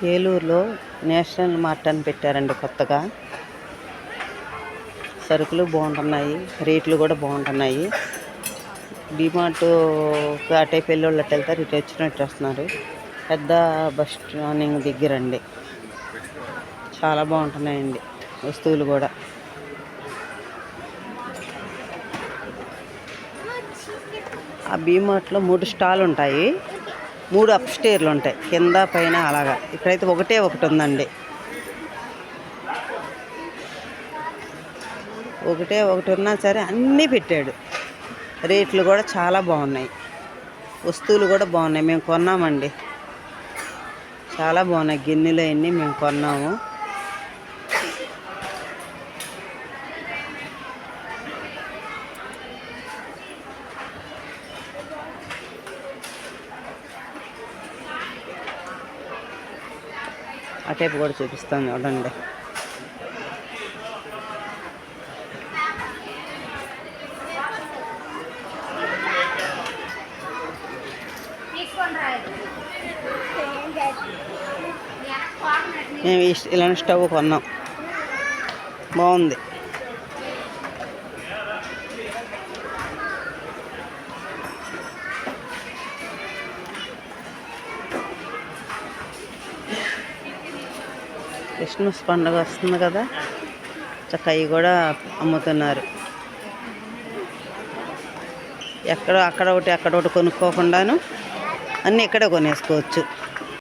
ఏలూరులో national mart అని పెట్టారండి కొత్తగా. సరుకులు బాగుంటున్నాయి, రేట్లు కూడా బాగుంటున్నాయి. డిమార్ట్ అటే పెళ్ళోళ్ళు అట్టు వెళ్తారు, ఇటు వచ్చినట్టు వస్తున్నారు. పెద్ద బస్ స్టాండింగ్ దగ్గరండి. చాలా బాగుంటున్నాయండి వస్తువులు కూడా. ఆ డిమార్ట్లో 3 స్టాల్ ఉంటాయి, 3 అప్ స్టేర్లు ఉంటాయి, కింద పైన అలాగా. ఇక్కడైతే ఒకటే ఒకటి ఉందండి, ఒకటే ఒకటి ఉన్నా సరే అన్నీ పెట్టాడు. రేట్లు కూడా చాలా బాగున్నాయి, వస్తువులు కూడా బాగున్నాయి. మేము కొన్నామండి, చాలా బాగున్నాయి. గిన్నెలు అవన్నీ మేము కొన్నాము. ఆ టైప్ కూడా చూపిస్తాను చూడండి. మేము ఇలాంటి స్టవ్ కొన్నాం, బాగుంది. క్రిస్మస్ పండుగ వస్తుంది కదా, చక్కగా అవి కూడా అమ్ముతున్నారు. అక్కడ ఒకటి కొనుక్కోకుండాను అన్నీ ఇక్కడే కొనేసుకోవచ్చు.